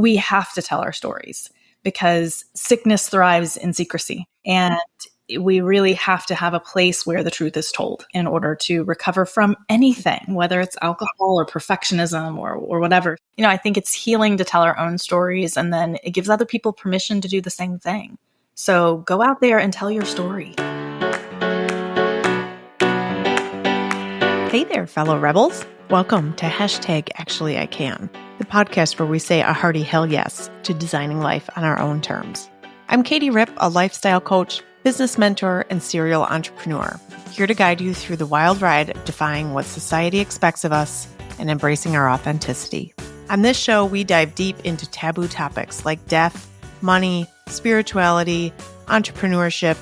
we have to tell our stories because sickness thrives in secrecy. And we really have to have a place where the truth is told in order to recover from anything, whether it's alcohol or perfectionism or whatever. I think it's healing to tell our own stories, and then it gives other people permission to do the same thing. So go out there and tell your story. Hey there, fellow rebels. Welcome to #ActuallyICan, the podcast where we say a hearty hell yes to designing life on our own terms. I'm Katie Ripp, a lifestyle coach, business mentor, and serial entrepreneur, here to guide you through the wild ride of defying what society expects of us and embracing our authenticity. On this show, we dive deep into taboo topics like death, money, spirituality, entrepreneurship,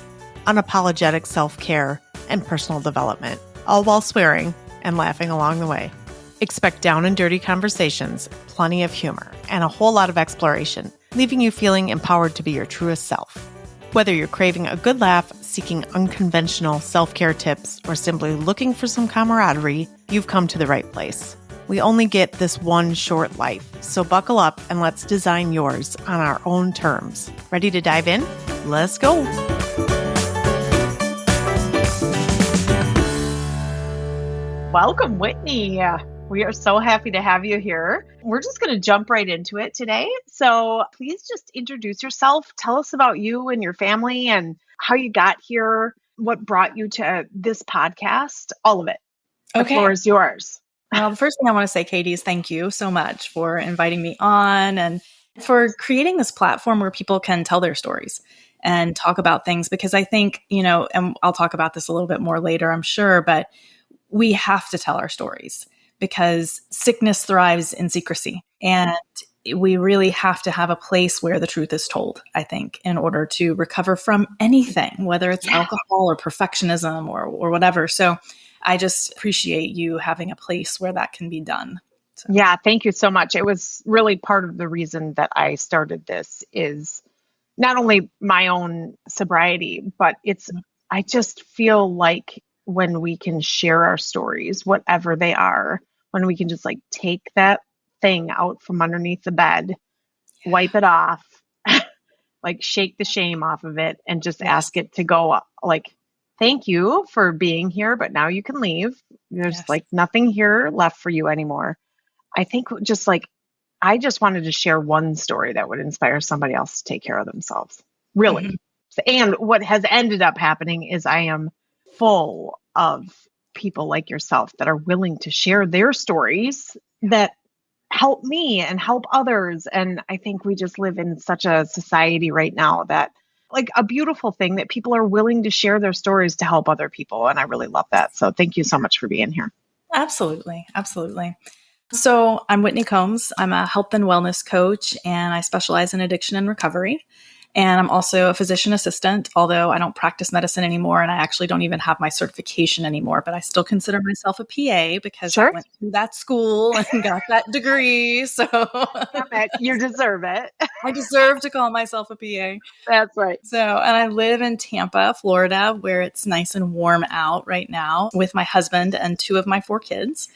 unapologetic self-care, and personal development, all while swearing and laughing along the way. Expect down and dirty conversations, plenty of humor, and a whole lot of exploration, leaving you feeling empowered to be your truest self. Whether you're craving a good laugh, seeking unconventional self-care tips, or simply looking for some camaraderie, you've come to the right place. We only get this one short life, so buckle up and let's design yours on our own terms. Ready to dive in? Let's go! Welcome, Whitney. We are so happy to have you here. We're just going to jump right into it today. So please just introduce yourself. Tell us about you and your family and how you got here, what brought you to this podcast, all of it. Okay. The floor is yours. Well, the first thing I want to say, Katie, is thank you so much for inviting me on and for creating this platform where people can tell their stories and talk about things. Because I think, and I'll talk about this a little bit more later, I'm sure, but we have to tell our stories because sickness thrives in secrecy. And we really have to have a place where the truth is told, I think, in order to recover from anything, whether it's alcohol or perfectionism or whatever. So I just appreciate you having a place where that can be done. So. Yeah, thank you so much. It was really part of the reason that I started this is not only my own sobriety, but I just feel like when we can share our stories, whatever they are, when we can just take that thing out from underneath the bed, wipe it off, shake the shame off of it and just ask it to go thank you for being here, but now you can leave. There's nothing here left for you anymore. I think I just wanted to share one story that would inspire somebody else to take care of themselves. Really. Mm-hmm. And what has ended up happening is I am full of people like yourself that are willing to share their stories that help me and help others. And I think we just live in such a society right now that a beautiful thing that people are willing to share their stories to help other people. And I really love that. So thank you so much for being here. Absolutely. Absolutely. So I'm Whitney Combs. I'm a health and wellness coach, and I specialize in addiction and recovery. And I'm also a physician assistant, although I don't practice medicine anymore, and I actually don't even have my certification anymore, but I still consider myself a PA because I went through that school and got that degree. So you deserve it. I deserve to call myself a PA. That's right. So, and I live in Tampa, Florida, where it's nice and warm out right now with my husband and 2 of my 4 kids.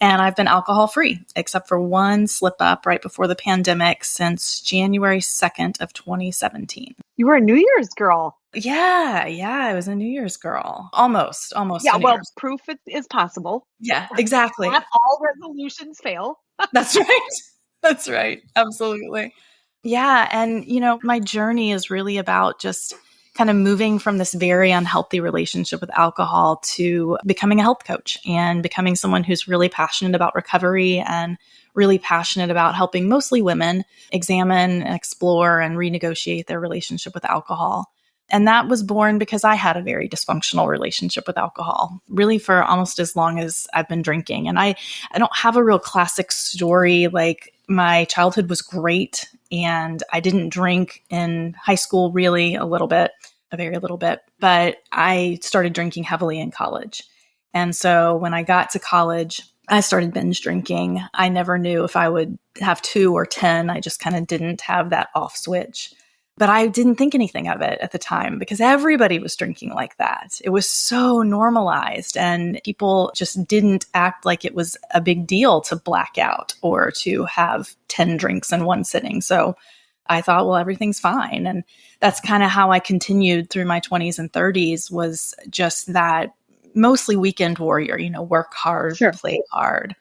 And I've been alcohol free, except for one slip up right before the pandemic since January 2nd of 2017. You were a New Year's girl. Yeah, I was a New Year's girl. Almost. Yeah, well, proof it is possible. Yeah, exactly. Not all resolutions fail. That's right. That's right. Absolutely. Yeah. And, my journey is really about just kind of moving from this very unhealthy relationship with alcohol to becoming a health coach and becoming someone who's really passionate about recovery and really passionate about helping mostly women examine and explore and renegotiate their relationship with alcohol. And that was born because I had a very dysfunctional relationship with alcohol, really for almost as long as I've been drinking. And I don't have a real classic story. My childhood was great, and I didn't drink in high school really a very little bit, but I started drinking heavily in college. And so when I got to college, I started binge drinking. I never knew if I would have 2 or 10. I just kind of didn't have that off switch. But I didn't think anything of it at the time because everybody was drinking like that. It was so normalized, and people just didn't act like it was a big deal to black out or to have 10 drinks in one sitting. So I thought, well, everything's fine. And that's kind of how I continued through my 20s and 30s, was just that mostly weekend warrior, work hard, Sure. play hard,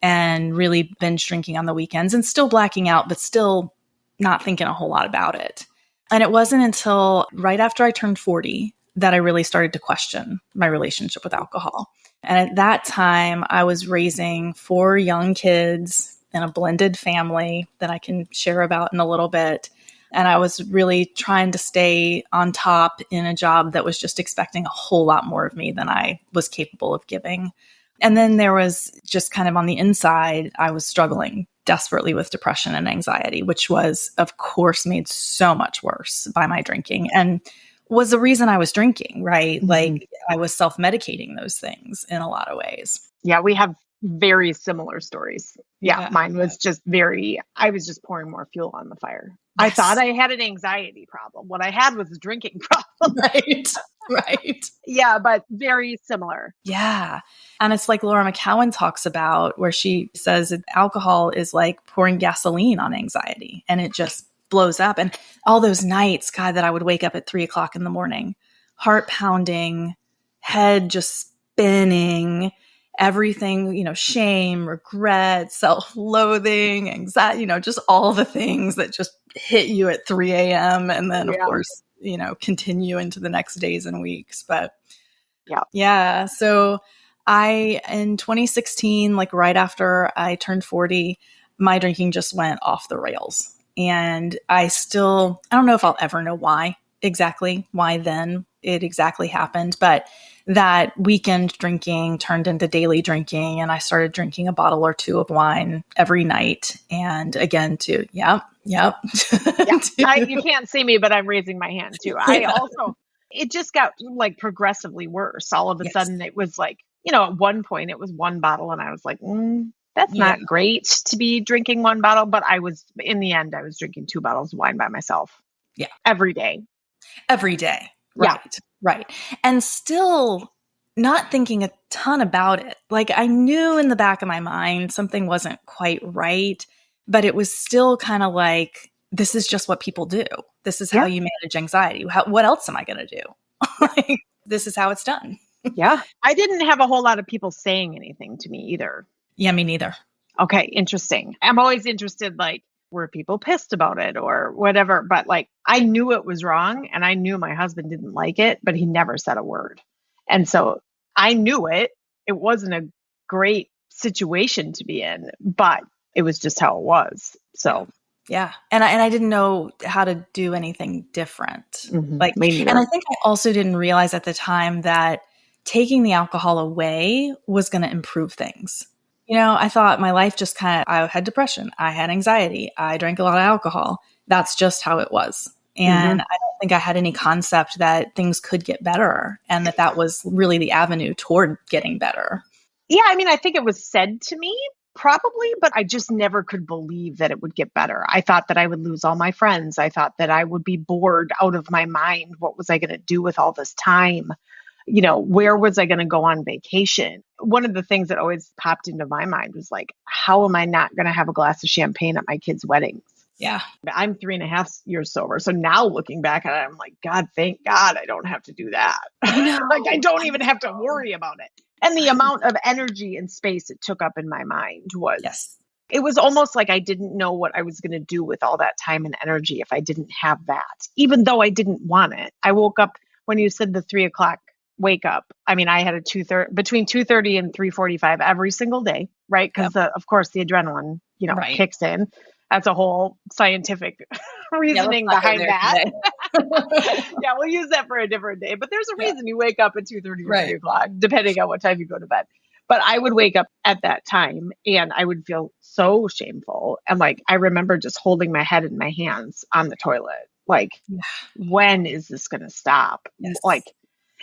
and really binge drinking on the weekends and still blacking out, but still not thinking a whole lot about it. And it wasn't until right after I turned 40 that I really started to question my relationship with alcohol. And at that time, I was raising 4 young kids in a blended family that I can share about in a little bit. And I was really trying to stay on top in a job that was just expecting a whole lot more of me than I was capable of giving. And then there was just kind of on the inside, I was struggling desperately with depression and anxiety, which was, of course, made so much worse by my drinking and was the reason I was drinking, right? Mm-hmm. Like I was self-medicating those things in a lot of ways. Yeah, we have very similar stories. Yeah, mine was just I was just pouring more fuel on the fire. Yes. I thought I had an anxiety problem. What I had was a drinking problem. Right. Yeah, but very similar. Yeah. And it's like Laura McCowan talks about, where she says that alcohol is like pouring gasoline on anxiety, and it just blows up. And all those nights, God, that I would wake up at 3:00 in the morning, heart pounding, head just spinning, everything, shame, regret, self-loathing, anxiety, just all the things that just hit you at 3 a.m. And then, of course, continue into the next days and weeks. But yeah. So in 2016, like right after I turned 40, my drinking just went off the rails. And I don't know if I'll ever know why then it exactly happened, but that weekend drinking turned into daily drinking, and I started drinking a bottle or 2 of wine every night. And again, yep. Yeah. You can't see me, but I'm raising my hand too. It just got like progressively worse. All of a sudden it was like, at one point it was 1 bottle and I was like, that's not great to be drinking 1 bottle. But in the end, I was drinking 2 bottles of wine by myself. Yeah. Every day. Right. Right. And still not thinking a ton about it. Like I knew in the back of my mind something wasn't quite right, but it was still kind of like, this is just what people do. This is how you manage anxiety. What else am I going to do? Like, this is how it's done. Yeah. I didn't have a whole lot of people saying anything to me either. Yeah, me neither. Okay. Interesting. I'm always interested, like, were people pissed about it or whatever? But like, I knew it was wrong and I knew my husband didn't like it, but he never said a word. And so I knew it wasn't a great situation to be in, but it was just how it was. So yeah. And I didn't know how to do anything different. Mm-hmm. And I think I also didn't realize at the time that taking the alcohol away was going to improve things. I thought my life just I had depression. I had anxiety. I drank a lot of alcohol. That's just how it was. And I don't think I had any concept that things could get better and that was really the avenue toward getting better. Yeah. I mean, I think it was said to me probably, but I just never could believe that it would get better. I thought that I would lose all my friends. I thought that I would be bored out of my mind. What was I going to do with all this time? Where was I going to go on vacation? One of the things that always popped into my mind was like, how am I not going to have a glass of champagne at my kids' weddings? Yeah. I'm 3.5 years sober. So now looking back at it, I'm like, God, thank God I don't have to do that. Like I don't even have to worry about it. And the amount of energy and space it took up in my mind it was almost like I didn't know what I was going to do with all that time and energy if I didn't have that, even though I didn't want it. I woke up when you said the 3:00 wake up. I mean, I had between 2:30 and 3:45 every single day, right? Because of course the adrenaline, kicks in. That's a whole scientific reasoning behind that. Yeah, we'll use that for a different day. But there's a reason you wake up at 2:30 or 3:00, depending on what time you go to bed. But I would wake up at that time and I would feel so shameful. And like, I remember just holding my head in my hands on the toilet. Like, when is this going to stop? Yes. Like,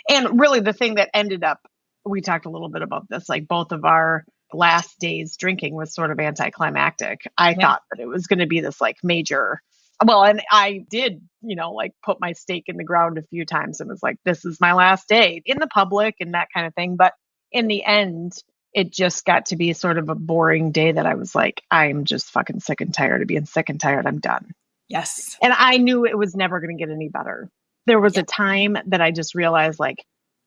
and really the thing that ended up, we talked a little bit about this, like both of our last days drinking was sort of anticlimactic. I thought that it was going to be this like major Well, and I did, like put my stake in the ground a few times and was like, this is my last day in the public and that kind of thing. But in the end, it just got to be sort of a boring day that I was like, I'm just fucking sick and tired of being sick and tired. I'm done. Yes. And I knew it was never going to get any better. There was a time that I just realized, like,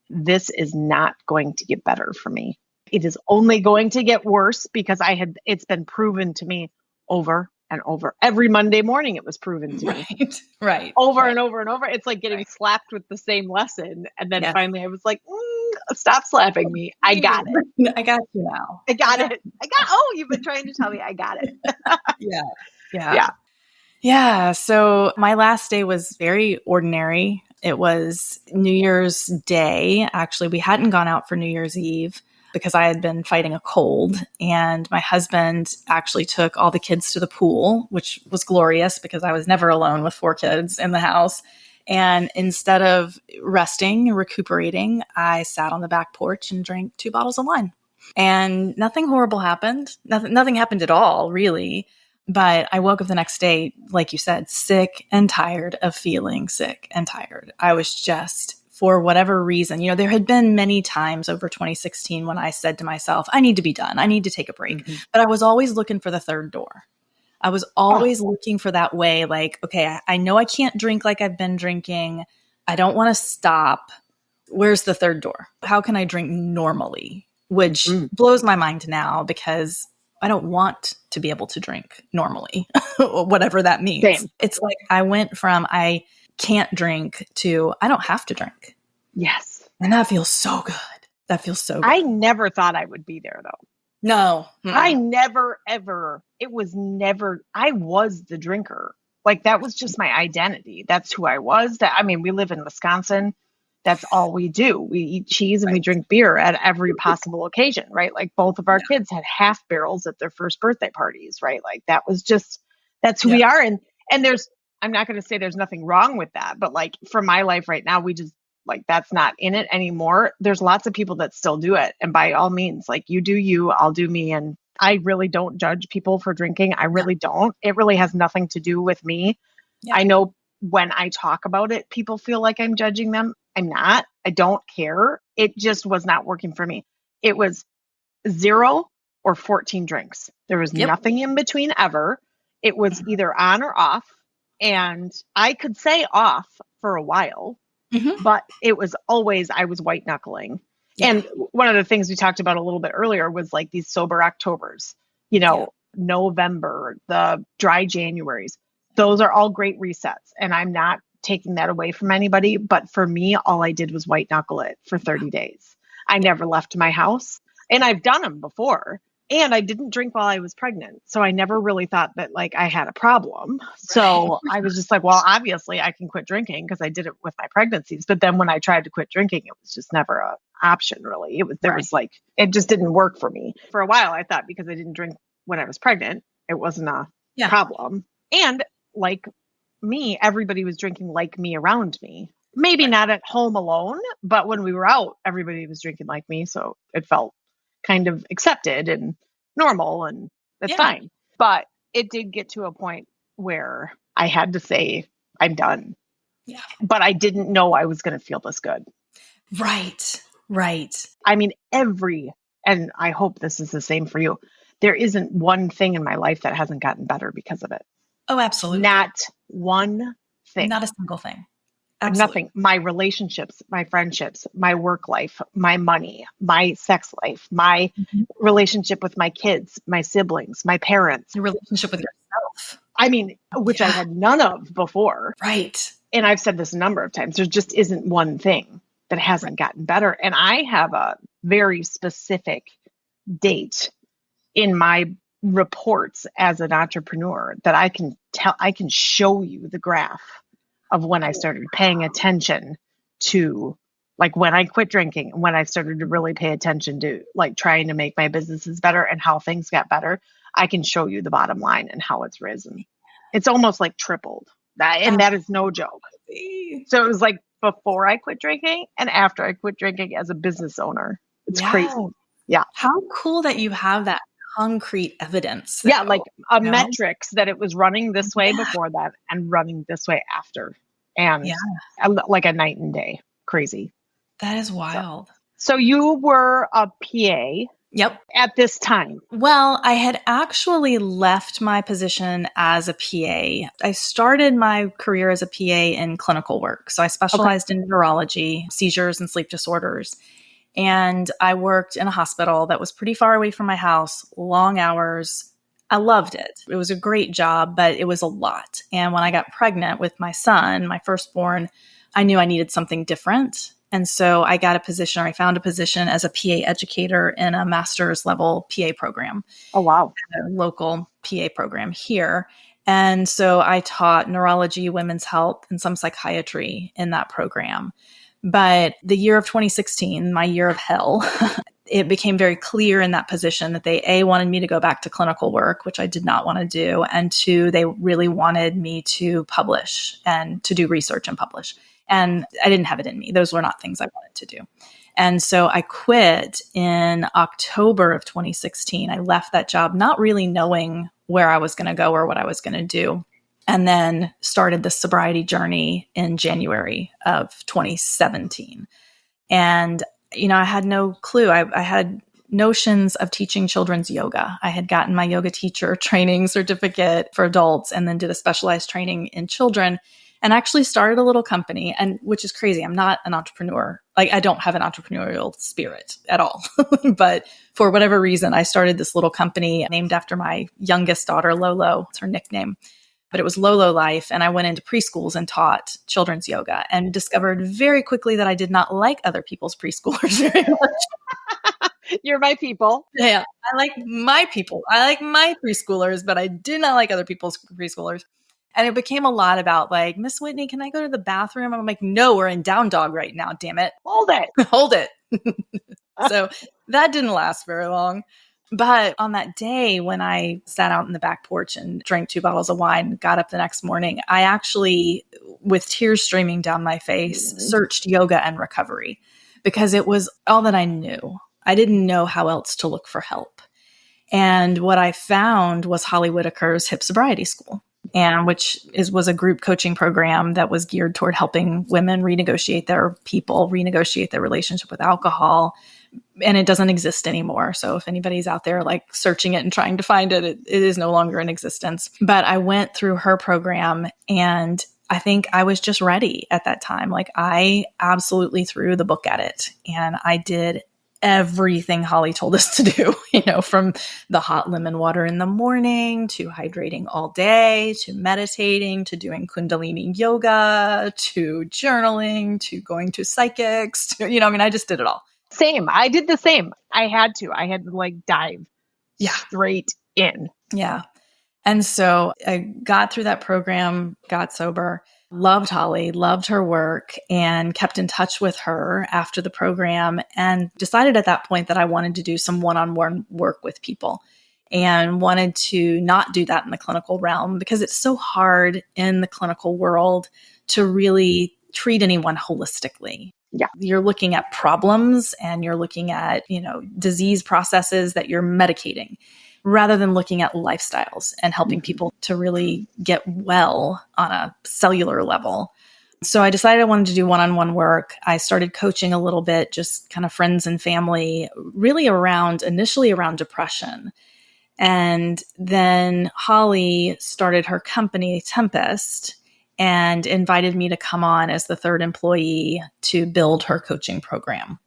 this is not going to get better for me. It is only going to get worse because it's been proven to me over and over. Every Monday morning, it was proven to me. Right. Over and over and over. It's like getting slapped with the same lesson. And then finally I was like, stop slapping me. I got it. I got you now. I got it. You've been trying to tell me. I got it. Yeah. So my last day was very ordinary. It was New Year's Day. Actually, we hadn't gone out for New Year's Eve because I had been fighting a cold. And my husband actually took all the kids to the pool, which was glorious because I was never alone with 4 kids in the house. And instead of resting and recuperating, I sat on the back porch and drank 2 bottles of wine. And nothing horrible happened. Nothing happened at all, really. But I woke up the next day, like you said, sick and tired of feeling sick and tired. I was just, for whatever reason, there had been many times over 2016 when I said to myself, I need to be done. I need to take a break. Mm-hmm. But I was always looking for the third door. I was always looking for that way. Like, okay, I know I can't drink like I've been drinking. I don't want to stop. Where's the third door? How can I drink normally? Which blows my mind now because I don't want to be able to drink normally, whatever that means. Same. It's like I went from I can't drink to I don't have to drink. Yes. And that feels so good. I never thought I would be there though. No. I never, ever, I was the drinker. Like that was just my identity. That's who I was. We live in Wisconsin. That's all we do. We eat cheese and we drink beer at every possible occasion, right? Like both of our kids had half barrels at their first birthday parties, right? Like that's who we are. And I'm not going to say there's nothing wrong with that, but like for my life right now, we just like, that's not in it anymore. There's lots of people that still do it. And by all means, like you do you, I'll do me. And I really don't judge people for drinking. I really don't. It really has nothing to do with me. Yeah. I know when I talk about it, people feel like I'm judging them. I'm not. I don't care. It just was not working for me. It was 0 or 14 drinks. There was nothing in between ever. It was either on or off. And I could say off for a while, but it was always, I was white knuckling. Yeah. And one of the things we talked about a little bit earlier was like these sober Octobers, November, the dry Januaries. Those are all great resets. And I'm not taking that away from anybody. But for me, all I did was white knuckle it for 30 days. I never left my house. And I've done them before. And I didn't drink while I was pregnant. So I never really thought that like I had a problem. So I was just like, well, obviously I can quit drinking because I did it with my pregnancies. But then when I tried to quit drinking, it was just never an option really. Was like, it just didn't work for me. For a while, I thought because I didn't drink when I was pregnant, it wasn't a problem. And like me, everybody was drinking like me around me. Maybe not at home alone, but when we were out, everybody was drinking like me. So it felt kind of accepted and normal and it's fine. But it did get to a point where I had to say, I'm done. Yeah. But I didn't know I was going to feel this good. Right. And I hope this is the same for you. There isn't one thing in my life that hasn't gotten better because of it. Oh, absolutely. Not one thing. Not a single thing. Absolutely. Nothing. My relationships, my friendships, my work life, my money, my sex life, my relationship with my kids, my siblings, my parents. Your relationship with yourself. Which I had none of before. Right. And I've said this a number of times. There just isn't one thing that hasn't gotten better. And I have a very specific date in my reports as an entrepreneur that I can show you the graph of when I started paying attention to like when I quit drinking and when I started to really pay attention to like trying to make my businesses better and how things got better. I can show you the bottom line and how it's risen. It's almost like tripled. That is no joke. So it was like before I quit drinking and after I quit drinking as a business owner. It's crazy. Yeah. How cool that you have that concrete evidence, Yeah, like though, a you know? metrics that it was running this way Yeah. before that and running this way after. And Yeah. like a night and day. Crazy. That is So, wild. so you were a PA Yep. at this time. Well, I had actually left my position as a PA. I started my career as a PA in clinical work. So I Okay. specialized in neurology, seizures, and sleep disorders. And I worked in a hospital that was pretty far away from my house, long hours. I loved it. It was a great job, but it was a lot. And when I got pregnant with my son, my firstborn, I knew I needed something different. And so I got a position, or I found a position as a PA educator in a master's level PA program, Oh, wow. a local PA program here. And so I taught neurology, women's health, and some psychiatry in that program. But the year of 2016, my year of hell, it became very clear in that position that they, A, wanted me to go back to clinical work, which I did not want to do. And two, they really wanted me to publish and to do research and publish. And I didn't have it in me. Those were not things I wanted to do. And so I quit in October of 2016. I left that job not really knowing where I was going to go or what I was going to do. And then started the sobriety journey in January of 2017. And, I had no clue. I had notions of teaching children's yoga. I had gotten my yoga teacher training certificate for adults and then did a specialized training in children and actually started a little company, and which is crazy. I'm not an entrepreneur. Like, I don't have an entrepreneurial spirit at all. But for whatever reason, I started this little company named after my youngest daughter, Lolo. It's her nickname. But it was Lolo Life. And I went into preschools and taught children's yoga and discovered very quickly that I did not like other people's preschoolers very much. You're my people. Yeah, I like my people. I like my preschoolers, but I did not like other people's preschoolers. And it became a lot about like, Miss Whitney, can I go to the bathroom? I'm like, no, we're in down dog right now. Damn it. Hold it. Hold it. So that didn't last very long. But on that day when I sat out in the back porch and drank 2 bottles of wine, got up the next morning, I actually, with tears streaming down my face, searched yoga and recovery because it was all that I knew. I didn't know how else to look for help. And what I found was Holly Whitaker's Hip Sobriety School, and was a group coaching program that was geared toward helping women renegotiate their relationship with alcohol. And it doesn't exist anymore. So if anybody's out there like searching it and trying to find it, it is no longer in existence. But I went through her program and I think I was just ready at that time. Like, I absolutely threw the book at it and I did everything Holly told us to do, from the hot lemon water in the morning to hydrating all day, to meditating, to doing Kundalini yoga, to journaling, to going to psychics, I just did it all. Same. I did the same. I had to like dive straight in. Yeah. And so I got through that program, got sober, loved Holly, loved her work, and kept in touch with her after the program, and decided at that point that I wanted to do some one-on-one work with people and wanted to not do that in the clinical realm because it's so hard in the clinical world to really treat anyone holistically. Yeah. You're looking at problems and you're looking at, disease processes that you're medicating rather than looking at lifestyles and helping people to really get well on a cellular level. So I decided I wanted to do one-on-one work. I started coaching a little bit, just kind of friends and family, really initially around depression. And then Holly started her company, Tempest, and invited me to come on as the third employee to build her coaching program.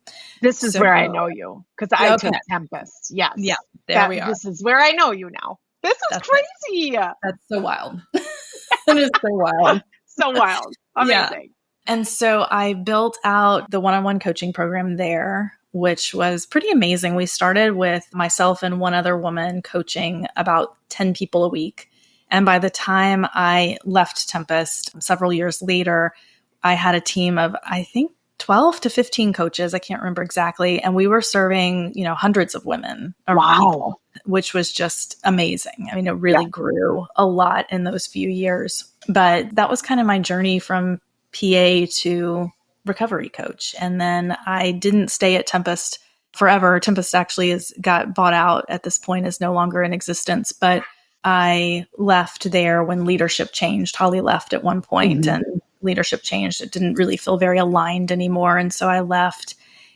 This is where I know you because I took Tempest. Yes. Yeah, there we are. This is where I know you now. This is crazy. That's so wild. It is so wild. So wild. Amazing. Yeah. And so I built out the one-on-one coaching program there, which was pretty amazing. We started with myself and one other woman coaching about 10 people a week. And by the time I left Tempest several years later, I had a team of, I think, 12 to 15 coaches. I can't remember exactly. And we were serving, hundreds of women. People, which was just amazing. I mean, it really grew a lot in those few years. But that was kind of my journey from PA to recovery coach. And then I didn't stay at Tempest forever. Tempest actually got bought out at this point, is no longer in existence. But I left there when leadership changed. Holly left at one point and leadership changed. It didn't really feel very aligned anymore. And so I left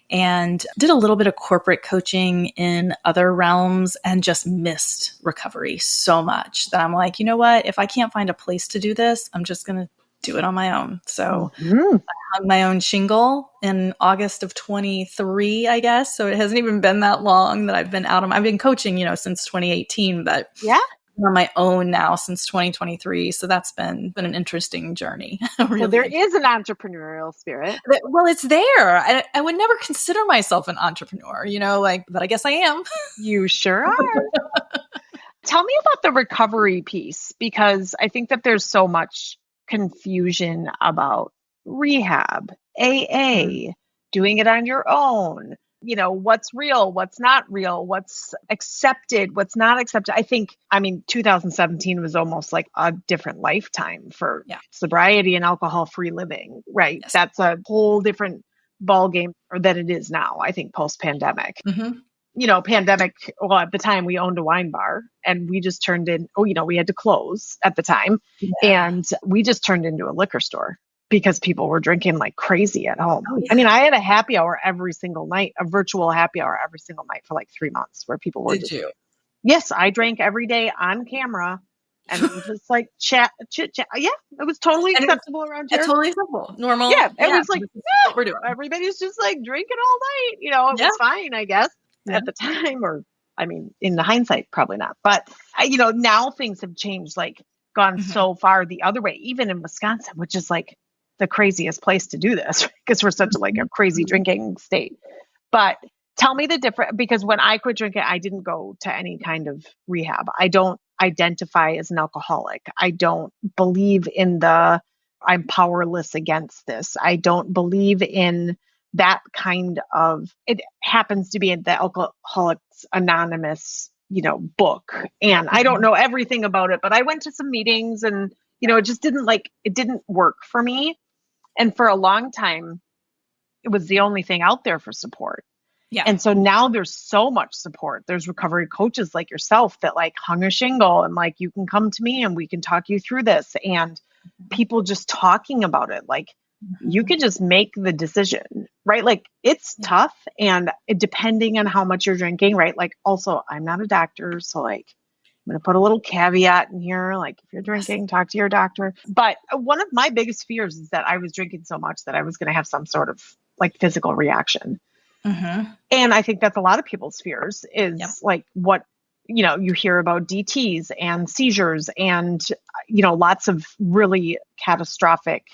and did a little bit of corporate coaching in other realms and just missed recovery so much that I'm like, you know what? If I can't find a place to do this, I'm just going to do it on my own. So I hung my own shingle in August of 23, I guess. So it hasn't even been that long that I've been out on. I've been coaching, since 2018, but yeah, I'm on my own now since 2023. So that's been an interesting journey. Really. So there is an entrepreneurial spirit. Well, it's there. I would never consider myself an entrepreneur, but I guess I am. You sure are. Tell me about the recovery piece, because I think that there's so much confusion about rehab, AA, doing it on your own, what's real, what's not real, what's accepted, what's not accepted. I think, 2017 was almost like a different lifetime for sobriety and alcohol-free living, right? Yes. That's a whole different ballgame than it is now, I think, post-pandemic. Pandemic, well, at the time we owned a wine bar and we just turned in, we had to close at the time. Yeah. And we just turned into a liquor store because people were drinking like crazy at home. Oh, yeah. I had a happy hour every single night, a virtual happy hour every single night for like 3 months where people were Did you? Yes, I drank every day on camera and just like chit chat. Yeah, it was totally acceptable around here. Totally acceptable. Normal. Yeah, it was like, what we're doing. Everybody's just like drinking all night. It was fine, I guess. At the time, or in the hindsight, probably not. But now things have changed, like gone so far the other way, even in Wisconsin, which is like the craziest place to do this because we're such like a crazy drinking state. But tell me the difference, because when I quit drinking, I didn't go to any kind of rehab. I don't identify as an alcoholic. I don't believe in I'm powerless against this. I don't believe in that kind of, it happens to be in the Alcoholics Anonymous, book. And I don't know everything about it, but I went to some meetings and, it just it didn't work for me. And for a long time, it was the only thing out there for support. Yeah. And so now there's so much support. There's recovery coaches like yourself that like hung a shingle and like, you can come to me and we can talk you through this. And people just talking about it, like, you could just make the decision, right? Like it's tough. And depending on how much you're drinking, right? Like also, I'm not a doctor. So like, I'm going to put a little caveat in here. Like if you're drinking, talk to your doctor. But one of my biggest fears is that I was drinking so much that I was going to have some sort of like physical reaction. And I think that's a lot of people's fears is like what, you hear about DTs and seizures and, lots of really catastrophic,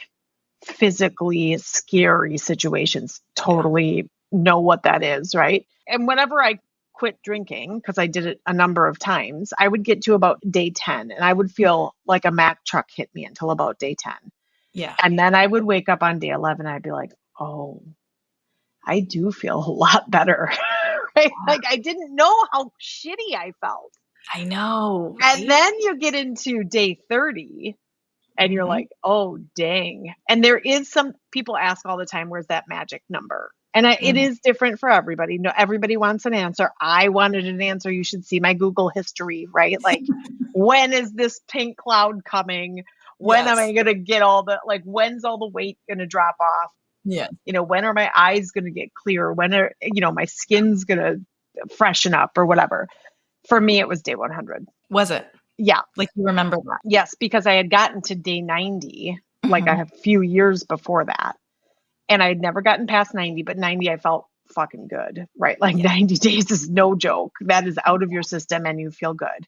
physically scary situations. Totally know what that is, right? And whenever I quit drinking, because I did it a number of times, I would get to about day 10 and I would feel like a Mack truck hit me until about day 10. Yeah. And then I would wake up on day 11. I'd be like, oh, I do feel a lot better. Right? Like I didn't know how shitty I felt. I know. Right? And then you get into day 30 and you're like, oh, dang. And there is some people ask all the time, where's that magic number? And it is different for everybody. No, everybody wants an answer. I wanted an answer. You should see my Google history, right? Like, when is this pink cloud coming? When am I going to get when's all the weight going to drop off? Yeah. When are my eyes going to get clear? When are, my skin's going to freshen up or whatever? For me, it was day 100. Was it? Yeah. Like you remember that? Yes, because I had gotten to day 90, like a few years before that. And I had never gotten past 90, but 90, I felt fucking good, right? Like 90 days is no joke. That is out of your system and you feel good.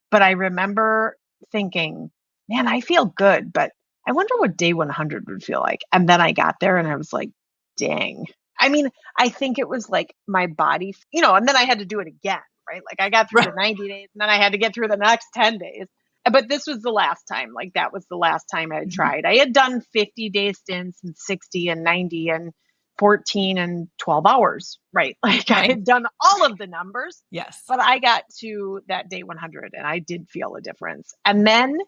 But I remember thinking, man, I feel good, but I wonder what day 100 would feel like. And then I got there and I was like, dang. I think it was like my body, and then I had to do it again, right? Like I got through the 90 days and then I had to get through the next 10 days. But this was the last time, like that was the last time I had tried. I had done 50-day stints and 60 and 90 and 14 and 12 hours, right? Like I had done all of the numbers. Yes. But I got to that day 100 and I did feel a difference. And then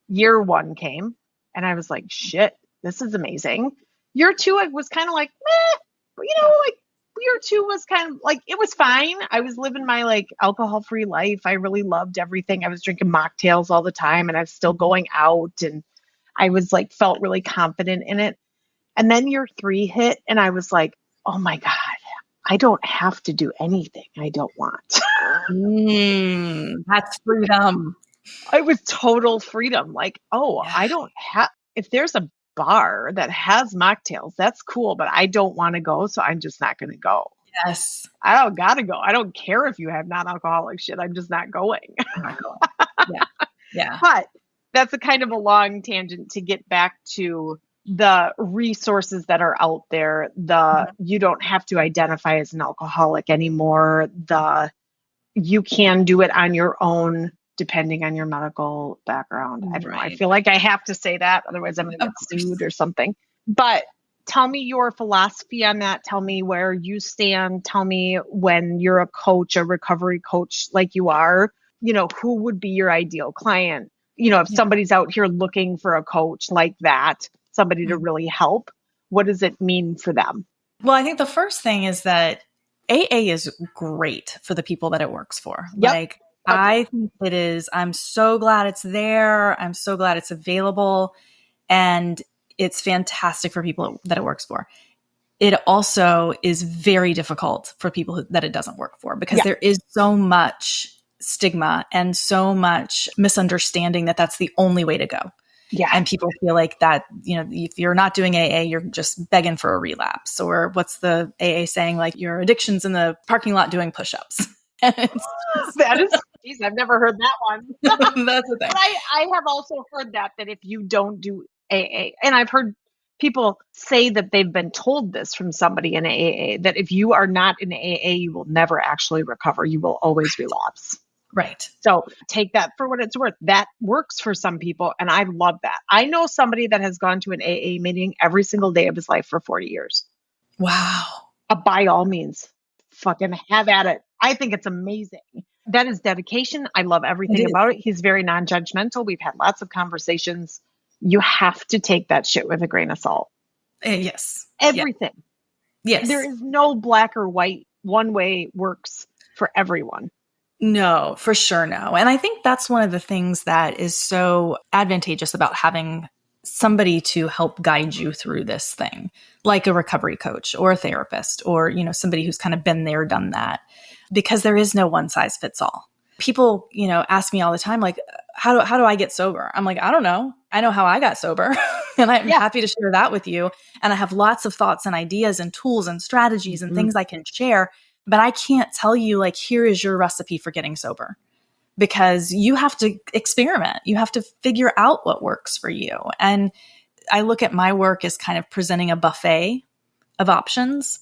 year 1 came and I was like, shit, this is amazing. Year 2, I was kind of like, meh, but like year two was kind of like, it was fine. I was living my like alcohol-free life. I really loved everything. I was drinking mocktails all the time and I was still going out and I was like, felt really confident in it. And then year three hit and I was like, oh my God, I don't have to do anything I don't want. That's freedom. It was total freedom. Like, oh, Yeah. I don't have, if there's a bar that has mocktails, that's cool, but I don't want to go. So I'm just not going to go. Yes. I don't got to go. I don't care if you have non-alcoholic shit. I'm just not going. I'm not going. Yeah. Yeah. But that's a kind of a long tangent to get back to the resources that are out there. You don't have to identify as an alcoholic anymore. You can do it on your own, depending on your medical background. I don't know. I feel like I have to say that. Otherwise, I'm going to get sued or something. But tell me your philosophy on that. Tell me where you stand. Tell me when you're a coach, a recovery coach like you are, who would be your ideal client? If somebody's out here looking for a coach like that, somebody to really help, what does it mean for them? Well, I think the first thing is that AA is great for the people that it works for. Yep. Like, I think it is. I'm so glad it's there. I'm so glad it's available. And it's fantastic for people that it works for. It also is very difficult for people that it doesn't work for because there is so much stigma and so much misunderstanding that that's the only way to go. Yeah. And people feel like that, if you're not doing AA, you're just begging for a relapse. Or what's the AA saying? Like, your addiction's in the parking lot doing push-ups. That is, geez, I've never heard that one. That's the thing. But I have also heard that if you don't do AA, and I've heard people say that they've been told this from somebody in AA, that if you are not in AA, you will never actually recover. You will always relapse. Right. So take that for what it's worth. That works for some people. And I love that. I know somebody that has gone to an AA meeting every single day of his life for 40 years. Wow. By all means, fucking have at it. I think it's amazing. That is dedication. I love everything about it. He's very non-judgmental. We've had lots of conversations. You have to take that shit with a grain of salt. Yes. Everything. Yes. There is no black or white. One way works for everyone. No, for sure. No. And I think that's one of the things that is so advantageous about having somebody to help guide you through this thing, like a recovery coach or a therapist or, somebody who's kind of been there, done that, because there is no one size fits all. People, ask me all the time, like, how do I get sober? I'm like, I don't know. I know how I got sober and I'm happy to share that with you. And I have lots of thoughts and ideas and tools and strategies and things I can share. But I can't tell you, like, here is your recipe for getting sober, because you have to experiment. You have to figure out what works for you. And I look at my work as kind of presenting a buffet of options,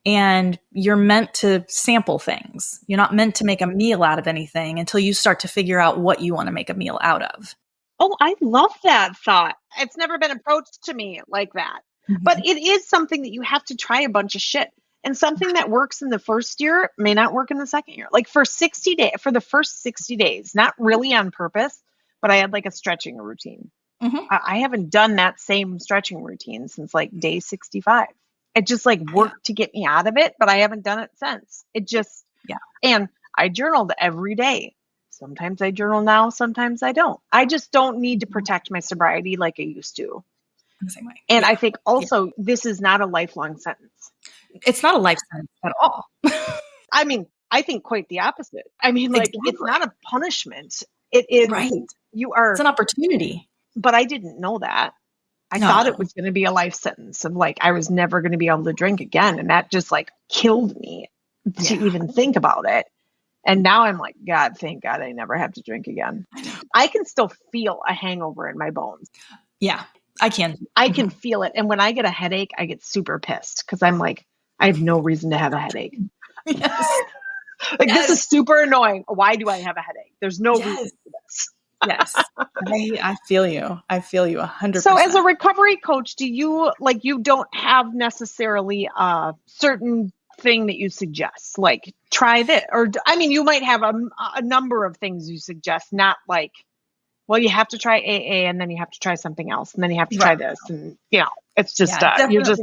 and you're meant to sample things. You're not meant to make a meal out of anything until you start to figure out what you want to make a meal out of. Oh, I love that thought. It's never been approached to me like that. But it is something that you have to try a bunch of shit. And something that works in the first year may not work in the second year. Like for the first 60 days, not really on purpose, but I had like a stretching routine. I haven't done that same stretching routine since like day 65. It just like worked to get me out of it, but I haven't done it since. It just, and I journaled every day. Sometimes I journal now, sometimes I don't. I just don't need to protect my sobriety like I used to. In the same way. And I think also this is not a lifelong sentence. It's not a life sentence at all. I mean, I think quite the opposite. I mean, like, it's not a punishment. It is, it's an opportunity. But I didn't know that. I thought it was going to be a life sentence of like, I was never going to be able to drink again. And that just like killed me to even think about it. And now I'm like, God, thank God I never have to drink again. I can still feel a hangover in my bones. Yeah, I can. I can feel it. And when I get a headache, I get super pissed because I'm like, I have no reason to have a headache. Yes. This is super annoying. Why do I have a headache? There's no reason for this. Yes. I feel you. I feel you 100%. So as a recovery coach, do you you don't have necessarily a certain thing that you suggest, like try this, or I mean, you might have a number of things you suggest, not like, well, you have to try AA and then you have to try something else and then you have to try this. And, it's just, you're just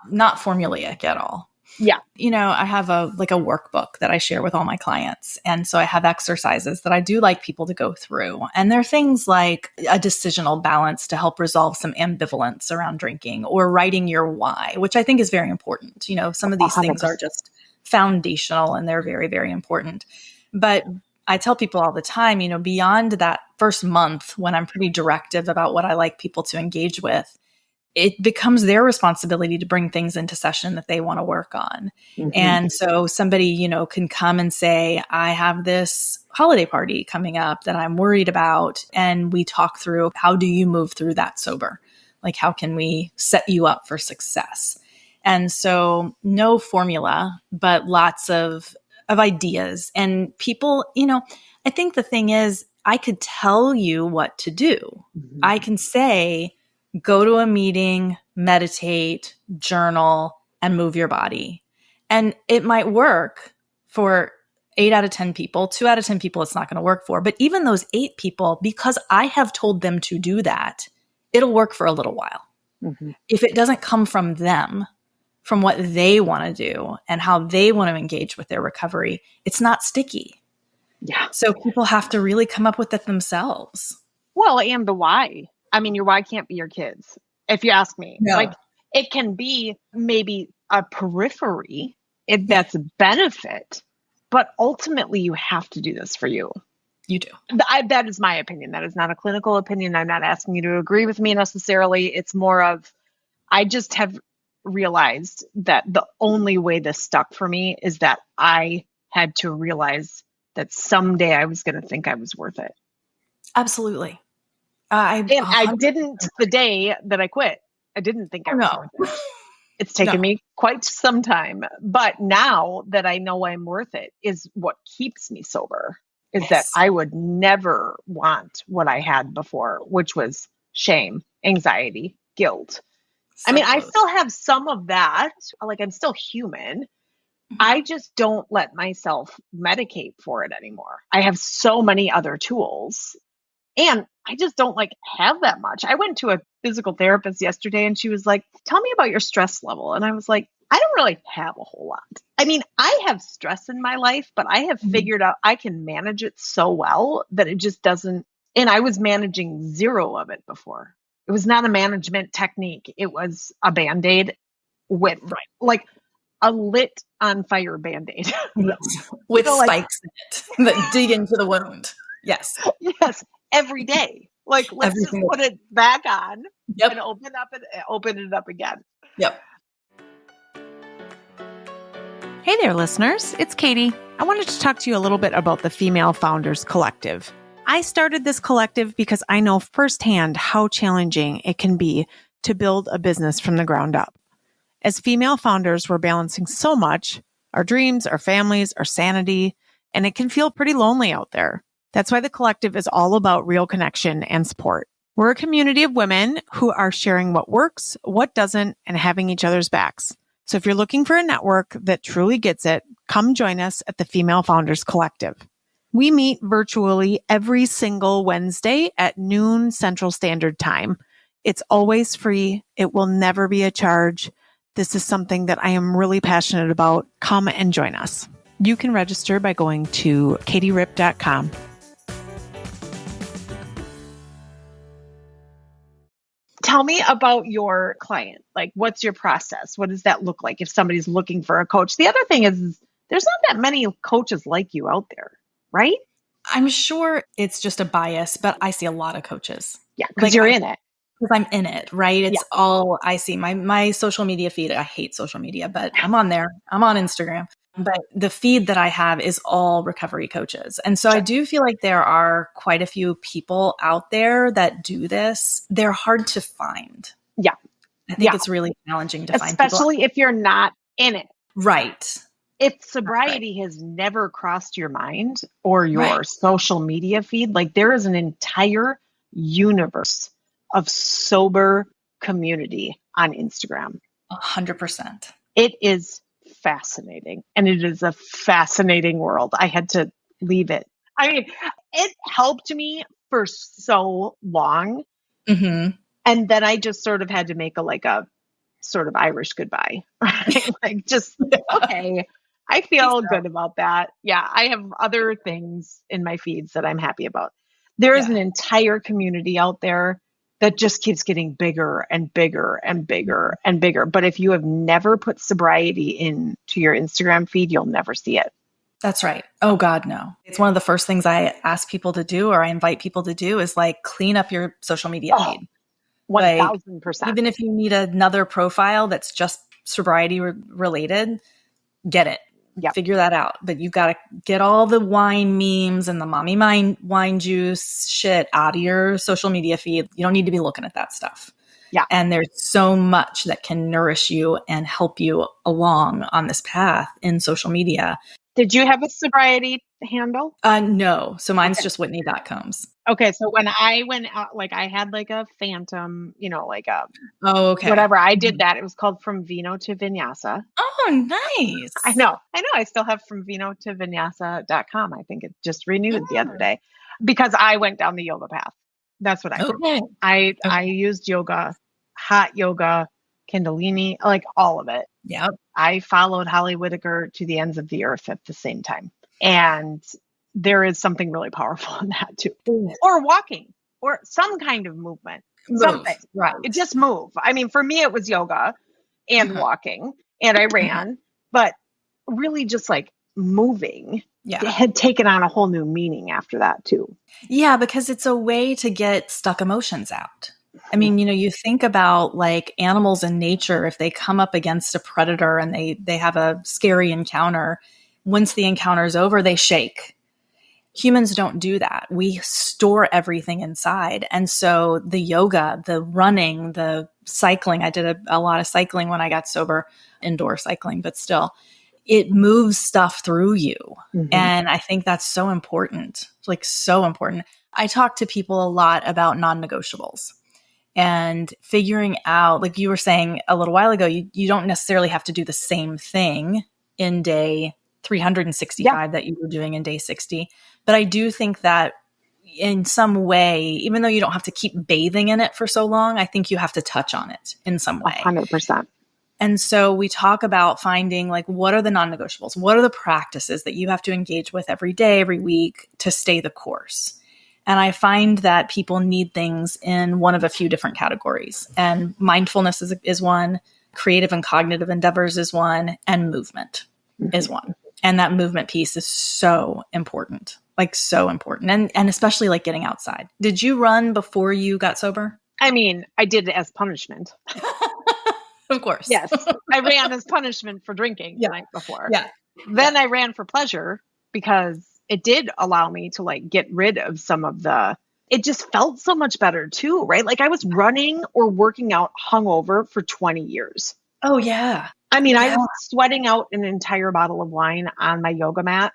not formulaic at all. Yeah. I have a workbook that I share with all my clients. And so I have exercises that I do like people to go through. And they're things like a decisional balance to help resolve some ambivalence around drinking, or writing your why, which I think is very important. Some of these things are 100%. just foundational and they're very, very important. But I tell people all the time, beyond that first month when I'm pretty directive about what I like people to engage with, it becomes their responsibility to bring things into session that they want to work on. Mm-hmm. And so somebody, can come and say, I have this holiday party coming up that I'm worried about. And we talk through, how do you move through that sober? Like, how can we set you up for success? And so no formula, but lots of ideas. And people, I think the thing is, I could tell you what to do. Mm-hmm. I can say, go to a meeting, meditate, journal, and move your body. And it might work for 8 out of 10 people. 2 out of 10 people, it's not going to work for. But even those 8 people, because I have told them to do that, it'll work for a little while. Mm-hmm. If it doesn't come from them, from what they want to do and how they want to engage with their recovery, it's not sticky. Yeah. So people have to really come up with it themselves. Well, and the why. I mean, your why can't be your kids, if you ask me. No. Like, it can be maybe a periphery if that's a benefit, but ultimately you have to do this for you. You do. That is my opinion. That is not a clinical opinion. I'm not asking you to agree with me necessarily. It's more of, I just have realized that the only way this stuck for me is that I had to realize that someday I was going to think I was worth it. Absolutely. I didn't the day that I quit. I didn't think I was worth it. It's taken me quite some time. But now that I know I'm worth it is what keeps me sober, is that I would never want what I had before, which was shame, anxiety, guilt. I mean, I still have some of that. Like, I'm still human. Mm-hmm. I just don't let myself medicate for it anymore. I have so many other tools. And I just don't have that much. I went to a physical therapist yesterday and she was like, tell me about your stress level. And I was like, I don't really have a whole lot. I mean, I have stress in my life, but I have figured out I can manage it so well that it just doesn't. And I was managing 0 of it before. It was not a management technique. It was a Band-Aid with a lit on fire Band-Aid. With spikes in it that dig into the wound. Yes. Yes. Every day. Let's just put it back on and open it up again. Yep. Hey there, listeners. It's Katie. I wanted to talk to you a little bit about the Female Founders Collective. I started this collective because I know firsthand how challenging it can be to build a business from the ground up. As female founders, we're balancing so much, our dreams, our families, our sanity, and it can feel pretty lonely out there. That's why the collective is all about real connection and support. We're a community of women who are sharing what works, what doesn't, and having each other's backs. So if you're looking for a network that truly gets it, come join us at the Female Founders Collective. We meet virtually every single Wednesday at noon Central Standard Time. It's always free. It will never be a charge. This is something that I am really passionate about. Come and join us. You can register by going to katierip.com. Tell me about your client. Like, what's your process? What does that look like if somebody's looking for a coach? The other thing is there's not that many coaches like you out there, right? I'm sure it's just a bias, but I see a lot of coaches. Yeah, because you're in it. Because I'm in it, right? It's all I see. My social media feed, I hate social media, but I'm on there. I'm on Instagram. But the feed that I have is all recovery coaches. And so I do feel like there are quite a few people out there that do this. They're hard to find. Yeah. I think it's really challenging to find people. Especially if you're not in it. Right. If sobriety has never crossed your mind or your social media feed, like, there is an entire universe of sober community on Instagram. 100%. It is fascinating. And it is a fascinating world. I had to leave it. I mean, it helped me for so long. Mm-hmm. And then I just sort of had to make a sort of Irish goodbye, right? Like just, okay, I feel good about that. Yeah. I have other things in my feeds that I'm happy about. There is an entire community out there that just keeps getting bigger and bigger and bigger and bigger. But if you have never put sobriety into your Instagram feed, you'll never see it. That's right. Oh God, no. It's one of the first things I ask people to do, or I invite people to do, is like clean up your social media feed. 1000%. Even if you need another profile that's just sobriety related, get it. Yep. Figure that out. But you've got to get all the wine memes and the mommy wine juice shit out of your social media feed. You don't need to be looking at that stuff. Yeah. And there's so much that can nourish you and help you along on this path in social media. Did you have a sobriety handle? No. So mine's just Whitney Combs. Okay. So when I went out, like I had like a phantom, like a, okay, whatever. I did that. It was called From Vino to Vinyasa. Oh, nice. I know. I still have From Vino to Vinyasa.com. I think it just renewed the other day because I went down the yoga path. That's what I did. I used yoga, hot yoga, Kundalini, like all of it. Yep. I followed Holly Whitaker to the ends of the earth at the same time. And there is something really powerful in that too. Or walking or some kind of movement. Something. Right. It just move. I mean, for me, it was yoga and walking and I ran, but really just like moving had taken on a whole new meaning after that too. Yeah, because it's a way to get stuck emotions out. I mean, you think about like animals in nature, if they come up against a predator and they have a scary encounter, once the encounter is over, they shake. Humans don't do that. We store everything inside. And so the yoga, the running, the cycling, I did a lot of cycling when I got sober, indoor cycling, but still, it moves stuff through you. Mm-hmm. And I think that's so important, like so important. I talk to people a lot about non-negotiables. And figuring out, like you were saying a little while ago, you don't necessarily have to do the same thing in day 365 that you were doing in day 60. But I do think that in some way, even though you don't have to keep bathing in it for so long, I think you have to touch on it in some way. 100%. And so we talk about finding like, what are the non-negotiables? What are the practices that you have to engage with every day, every week to stay the course? And I find that people need things in one of a few different categories. And mindfulness is one, creative and cognitive endeavors is one, and movement is one. And that movement piece is so important, like so important. And especially like getting outside. Did you run before you got sober? I mean, I did it as punishment. Of course. Yes. I ran as punishment for drinking the night before. Yeah. Then I ran for pleasure because it did allow me to like get rid of some of it just felt so much better too, right? Like I was running or working out hungover for 20 years. Oh yeah. I mean, I was sweating out an entire bottle of wine on my yoga mat,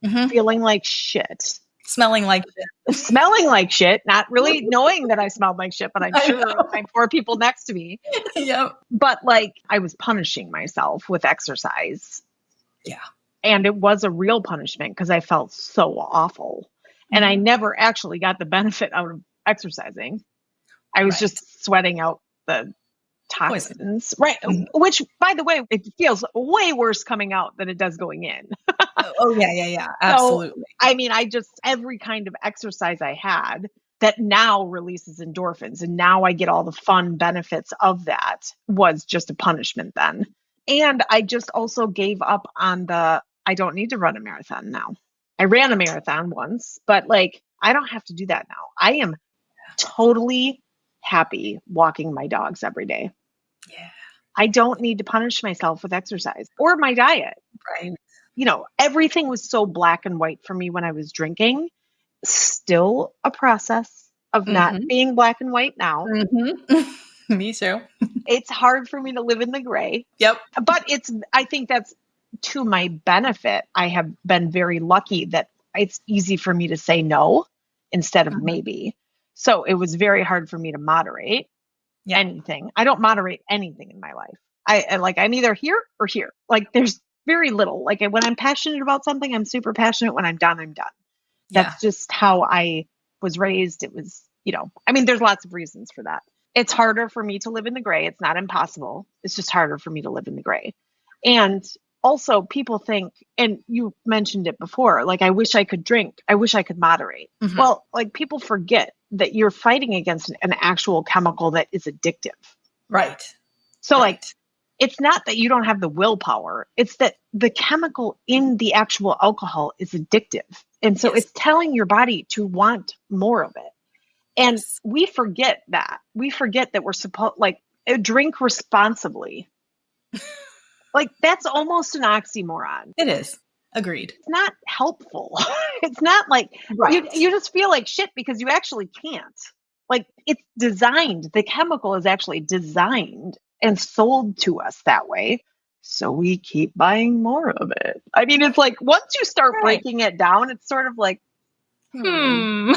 feeling like shit. Smelling like shit. Not really knowing that I smelled like shit, but I'm sure my poor people next to me. Yep. But like I was punishing myself with exercise. Yeah. And it was a real punishment because I felt so awful. And I never actually got the benefit out of exercising. I was just sweating out the toxins. Right. Which, by the way, it feels way worse coming out than it does going in. Yeah. Absolutely. So, I mean, every kind of exercise I had that now releases endorphins. And now I get all the fun benefits of that was just a punishment then. And I just also gave up on I don't need to run a marathon now. I ran a marathon once, but like, I don't have to do that now. I am totally happy walking my dogs every day. Yeah. I don't need to punish myself with exercise or my diet. Right. Everything was so black and white for me when I was drinking. Still a process of not being black and white now. Mm-hmm. Me too. It's hard for me to live in the gray. Yep. But I think that's to my benefit. I have been very lucky that it's easy for me to say no instead of maybe. So it was very hard for me to moderate anything. I don't moderate anything in my life. I'm either here or here. Like there's very little. Like when I'm passionate about something, I'm super passionate. When I'm done, I'm done. That's just how I was raised. It was, I mean, there's lots of reasons for that. It's harder for me to live in the gray. It's not impossible. It's just harder for me to live in the gray. And also people think, and you mentioned it before, like, I wish I could drink. I wish I could moderate. Mhm. Well, like, people forget that you're fighting against an actual chemical that is addictive. Right. So Right. like, it's not that you don't have the willpower. It's that the chemical in the actual alcohol is addictive. And so Yes. it's telling your body to want more of it. And Yes. we forget that. We forget that we're supposed, like, drink responsibly. Like, that's almost an oxymoron. It is. Agreed. It's not helpful. It's not like Right. you just feel like shit because you actually can't. Like, it's designed, the chemical is actually designed and sold to us that way. So we keep buying more of it. I mean, it's like, once you start Right. breaking it down, it's sort of like, Hmm.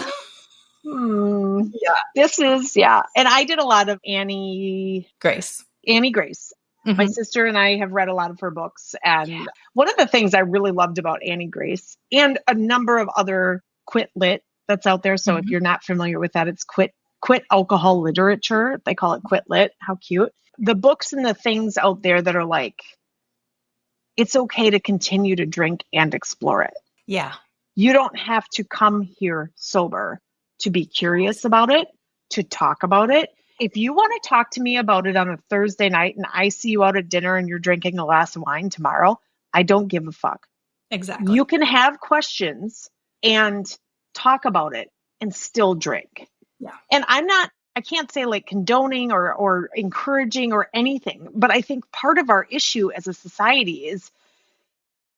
yeah, this is, yeah. And I did a lot of Annie Grace. Grace. My Mhm. sister and I have read a lot of her books. And one of the things I really loved about Annie Grace and a number of other quit lit that's out there. So if Mhm. you're not familiar with that, it's quit alcohol literature. They call it quit lit. How cute. The books and the things out there that are like, it's okay to continue to drink and explore it. Yeah. You don't have to come here sober to be curious about it, to talk about it. If you want to talk to me about it on a Thursday night and I see you out at dinner and you're drinking a glass of wine tomorrow, I don't give a fuck. Exactly. You can have questions and talk about it and still drink. Yeah. And I can't say like condoning or encouraging or anything, but I think part of our issue as a society is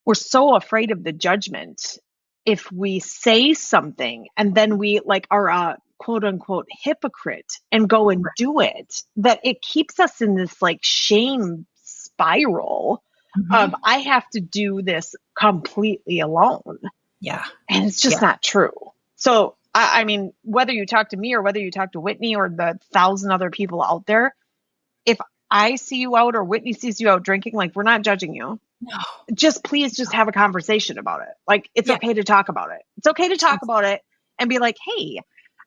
we're so afraid of the judgment. If we say something and then we like are a quote unquote hypocrite and go and do it, that it keeps us in this like shame spiral of I have to do this completely alone. Yeah. And it's just not true. So, I mean, whether you talk to me or whether you talk to Whitney or the 1,000 other people out there, if I see you out or Whitney sees you out drinking, like, we're not judging you. No. Just please just have a conversation about it. Like, it's okay to talk about it. It's okay to talk about it and be like, hey,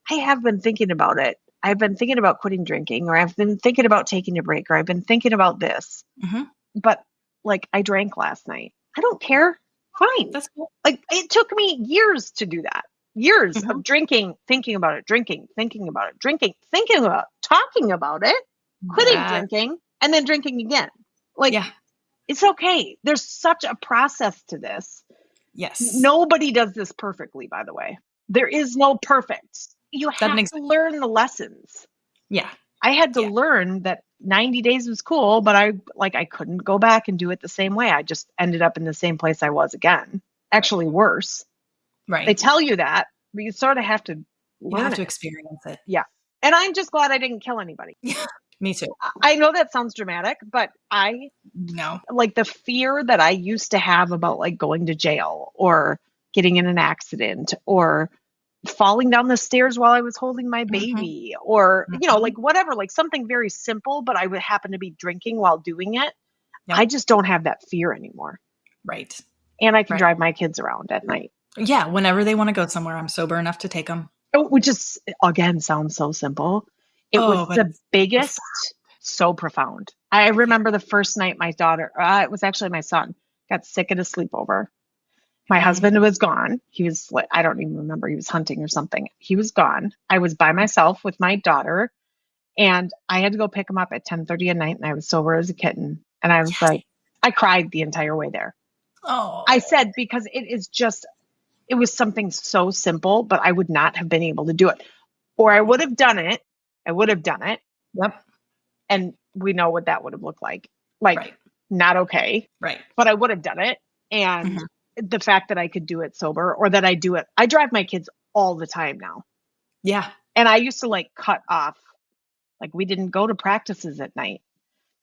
I have been thinking about it. I've been thinking about quitting drinking, or I've been thinking about taking a break, or I've been thinking about this. Mm-hmm. But like, I drank last night. I don't care. Fine. That's cool. Like, it took me years to do that. Years of drinking, thinking about it, drinking, thinking about it, drinking, thinking about it, talking about it, quitting drinking, and then drinking again. Like, it's okay. There's such a process to this. Yes. Nobody does this perfectly, by the way. There is no perfect. You have to learn the lessons. Yeah. I had to learn that 90 days was cool, but I couldn't go back and do it the same way. I just ended up in the same place I was again. Actually worse. Right. They tell you that, but you sort of have to learn You have to it. experience it. Yeah. And I'm just glad I didn't kill anybody. Me too. I know that sounds dramatic, but No. like the fear that I used to have about like going to jail or getting in an accident or falling down the stairs while I was holding my baby or, you know, like whatever, like something very simple, but I would happen to be drinking while doing it. Yep. I just don't have that fear anymore. Right. And I can drive my kids around at night. Yeah. Whenever they want to go somewhere, I'm sober enough to take them. Which is, again, sounds so simple. It was the biggest, so profound. I remember the first night my daughter, it was actually my son, got sick at a sleepover. My husband was gone. He was, I don't even remember, he was hunting or something. He was gone. I was by myself with my daughter and I had to go pick him up at 10:30 at night and I was sober as a kitten. And I was like, I cried the entire way there. Oh, I said, because it was something so simple, but I would not have been able to do it. Or I would have done it. Yep. And we know what that would have looked like. Like, not okay. Right. But I would have done it. And the fact that I could do it sober or that I do it, I drive my kids all the time now. Yeah. And I used to like cut off, like we didn't go to practices at night.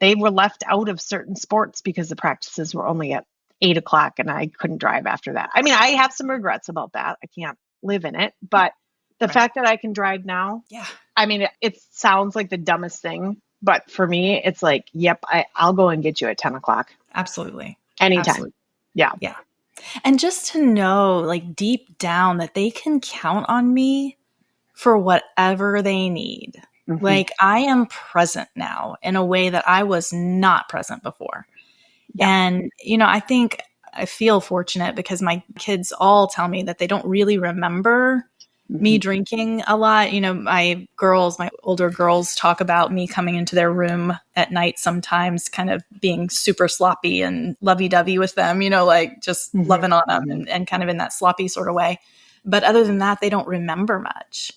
They were left out of certain sports because the practices were only at 8:00 and I couldn't drive after that. I mean, I have some regrets about that. I can't live in it, but the fact that I can drive now, I mean, it sounds like the dumbest thing, but for me, it's like, yep, I'll go and get you at 10:00. Absolutely. Anytime. Absolutely. Yeah. Yeah. And just to know, like deep down, that they can count on me for whatever they need. Like I am present now in a way that I was not present before. Yeah. And, I think I feel fortunate because my kids all tell me that they don't really remember me drinking a lot. My older girls talk about me coming into their room at night sometimes kind of being super sloppy and lovey-dovey with them, like just loving on them and kind of in that sloppy sort of way. But other than that, they don't remember much.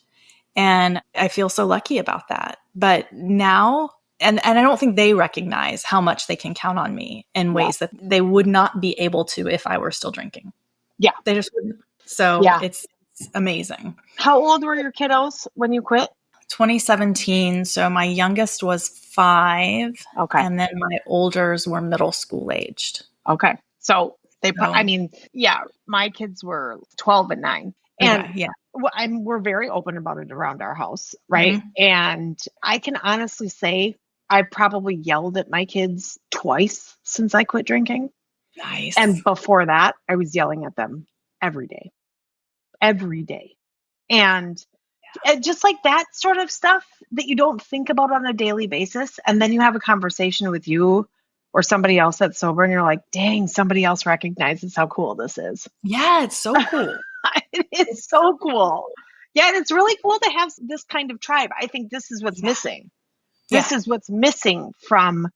And I feel so lucky about that. But now, and I don't think they recognize how much they can count on me in ways that they would not be able to if I were still drinking. Yeah. They just wouldn't. So it's amazing. How old were your kiddos when you quit? 2017. So my youngest was 5. Okay. And then my olders were middle school aged. Okay. So my kids were 12 and 9. And we're very open about it around our house, right? And I can honestly say I probably yelled at my kids twice since I quit drinking. Nice. And before that, I was yelling at them every day. And just like that sort of stuff that you don't think about on a daily basis. And then you have a conversation with you or somebody else that's sober and you're like, dang, somebody else recognizes how cool this is. Yeah, it's so cool. It is so cool. Yeah, and it's really cool to have this kind of tribe. I think this is what's missing. This is what's missing from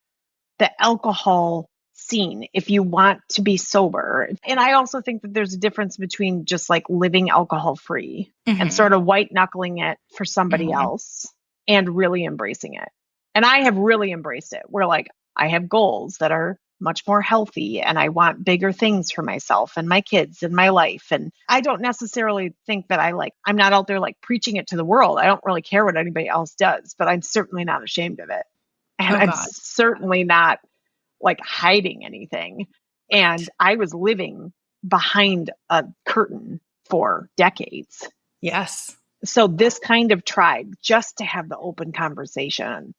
the alcohol scene if you want to be sober. And I also think that there's a difference between just like living alcohol free and sort of white knuckling it for somebody else and really embracing it. And I have really embraced it. Where like I have goals that are much more healthy and I want bigger things for myself and my kids and my life. And I don't necessarily think that I'm not out there like preaching it to the world. I don't really care what anybody else does, but I'm certainly not ashamed of it. And I'm certainly not like hiding anything. And I was living behind a curtain for decades. Yes. So this kind of tribe, just to have the open conversation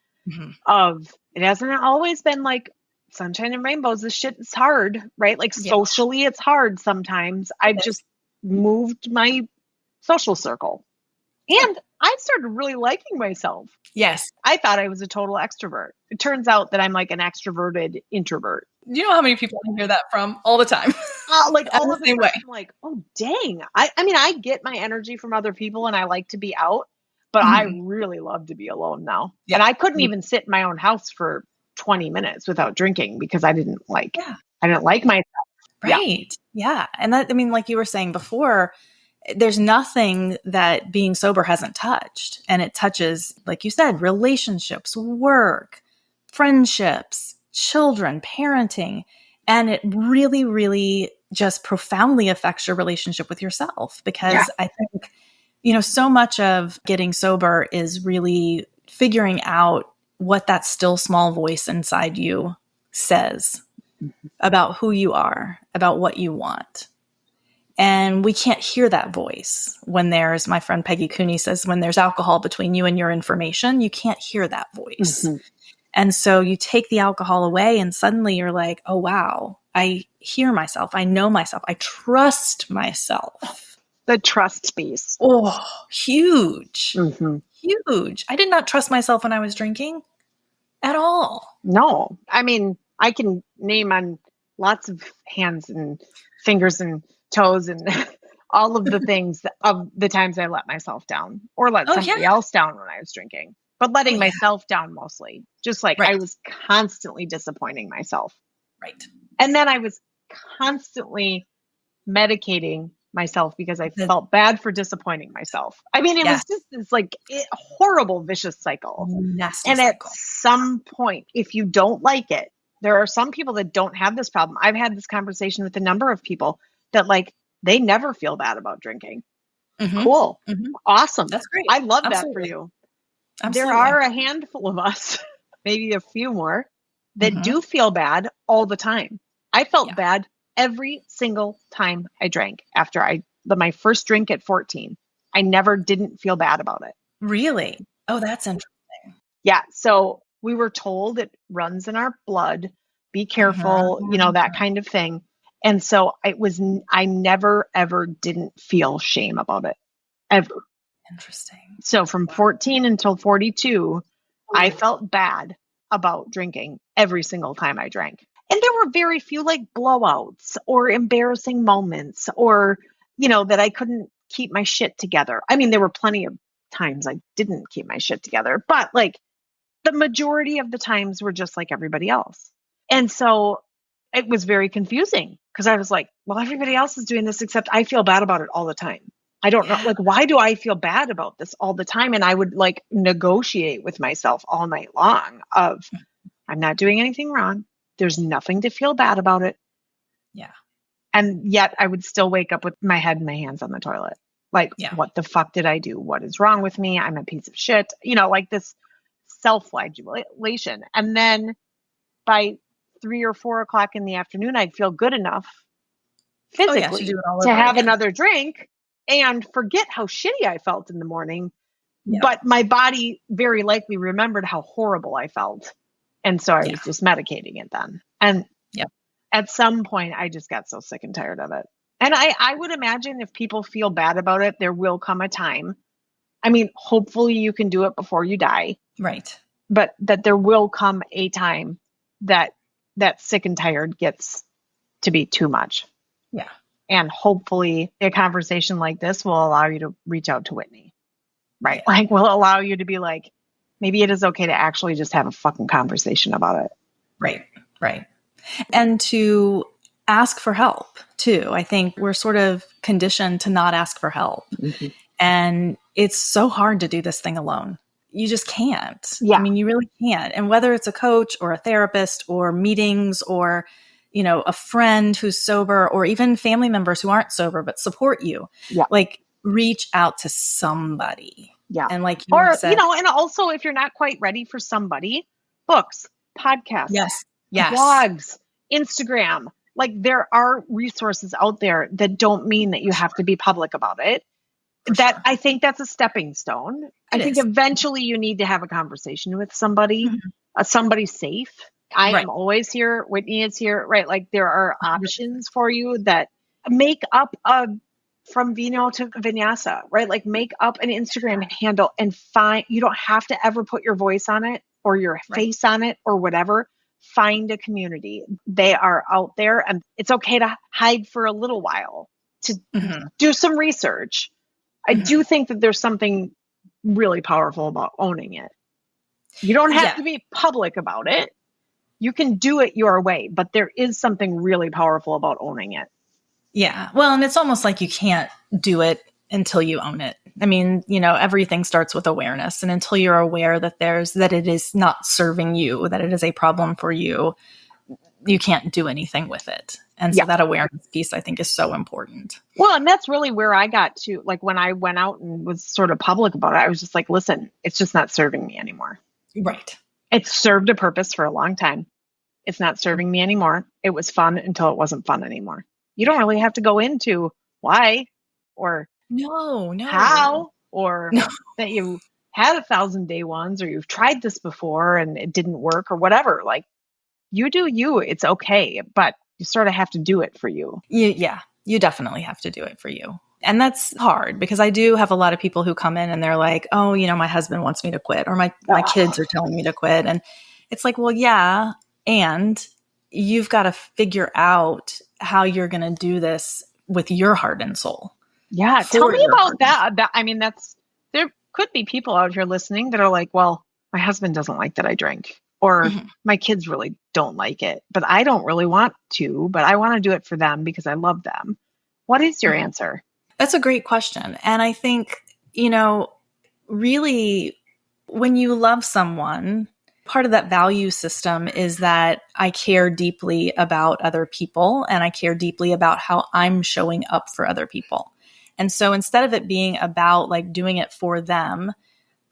of, it hasn't always been like sunshine and rainbows. This shit is hard, right? Like socially, it's hard sometimes. I've just moved my social circle. And I started really liking myself. Yes. I thought I was a total extrovert. It turns out that I'm like an extroverted introvert. You know how many people I hear that from all the time? Like all of the same way. I'm like, oh, dang. I mean, I get my energy from other people and I like to be out, but I really love to be alone now. Yeah. And I couldn't even sit in my own house for 20 minutes without drinking because I didn't like myself. Right. Yeah. And that, I mean, like you were saying before, there's nothing that being sober hasn't touched. And it touches, like you said, relationships, work, friendships, children, parenting. And it really, really just profoundly affects your relationship with yourself. Because I think, so much of getting sober is really figuring out what that still small voice inside you says about who you are, about what you want. And we can't hear that voice when there's, my friend Peggy Cooney says, when there's alcohol between you and your information, you can't hear that voice. And so you take the alcohol away and suddenly you're like, oh, wow, I hear myself. I know myself. I trust myself. The trust piece. Oh, huge. Huge. I did not trust myself when I was drinking at all. No. I mean, I can name on lots of hands and fingers and toes and all of the things of the times I let myself down or let somebody else down when I was drinking, but letting myself down mostly, just like I was constantly disappointing myself. Right. And then I was constantly medicating myself because I felt bad for disappointing myself. I mean, it was just this like horrible vicious cycle. Nasty and cycle. At some point, if you don't like it, there are some people that don't have this problem. I've had this conversation with a number of people that like, they never feel bad about drinking. Cool. Awesome. That's great. I love that for you. Absolutely. There are a handful of us, maybe a few more, that do feel bad all the time. I felt bad every single time I drank after my first drink at 14. I never didn't feel bad about it. Really? Oh, that's interesting. Yeah. So we were told it runs in our blood. Be careful, that kind of thing. And so I never, ever didn't feel shame about it. Ever. Interesting. So from 14 until 42, I felt bad about drinking every single time I drank. And there were very few like blowouts or embarrassing moments or, that I couldn't keep my shit together. I mean, there were plenty of times I didn't keep my shit together, but like the majority of the times were just like everybody else. And so it was very confusing because I was like, well, everybody else is doing this except I feel bad about it all the time. I don't know, like, why do I feel bad about this all the time? And I would like negotiate with myself all night long of, I'm not doing anything wrong. There's nothing to feel bad about it. Yeah. And yet I would still wake up with my head and my hands on the toilet. Like, what the fuck did I do? What is wrong with me? I'm a piece of shit. Like this self-flagellation. And then by 3 or 4 o'clock in the afternoon, I'd feel good enough physically to have another drink and forget how shitty I felt in the morning. Yeah. But my body very likely remembered how horrible I felt. And so I was just medicating it then. And at some point, I just got so sick and tired of it. And I would imagine if people feel bad about it, there will come a time. I mean, hopefully you can do it before you die. Right. But that there will come a time that sick and tired gets to be too much. Yeah. And hopefully a conversation like this will allow you to reach out to Whitney. Right. Yeah. Like will allow you to be like, maybe it is okay to actually just have a fucking conversation about it. Right. Right. And to ask for help too. I think we're sort of conditioned to not ask for help. Mm-hmm. And it's so hard to do this thing alone. You just can't. Yeah. I mean, you really can't. And whether it's a coach or a therapist or meetings or, a friend who's sober or even family members who aren't sober but support you, like reach out to somebody. Yeah. And like you said, and also if you're not quite ready for somebody, books, podcasts, blogs, Instagram, like there are resources out there that don't mean that you have to be public about it. I think that's a stepping stone. I think eventually you need to have a conversation with somebody, somebody safe. I am always here. Whitney is here, right? Like there are options for you that make up from vino to vinyasa, right? Like make up an Instagram handle and you don't have to ever put your voice on it or your face on it or whatever. Find a community. They are out there and it's okay to hide for a little while to do some research. I do think that there's something really powerful about owning it. You don't have to be public about it. You can do it your way, but there is something really powerful about owning it. Yeah. Well, and it's almost like you can't do it until you own it. I mean, everything starts with awareness. And until you're aware that it is not serving you, that it is a problem for you, you can't do anything with it. And so that awareness piece, I think, is so important. Well, and that's really where I got to, like when I went out and was sort of public about it, I was just like, listen, it's just not serving me anymore. Right. It served a purpose for a long time. It's not serving me anymore. It was fun until it wasn't fun anymore. You don't really have to go into why or how or that you had 1,000 day ones or you've tried this before and it didn't work or whatever. Like you do you, it's okay, but you sort of have to do it for you. Yeah, you definitely have to do it for you. And that's hard because I do have a lot of people who come in and they're like, oh, my husband wants me to quit or my kids are telling me to quit. And it's like, well, yeah. And you've got to figure out how you're going to do this with your heart and soul. Yeah. Tell me about that. I mean, there could be people out here listening that are like, well, my husband doesn't like that I drink or my kids really don't like it, but I don't really want to, but I want to do it for them because I love them. What is your answer? That's a great question. And I think, really when you love someone, part of that value system is that I care deeply about other people and I care deeply about how I'm showing up for other people. And so instead of it being about like doing it for them,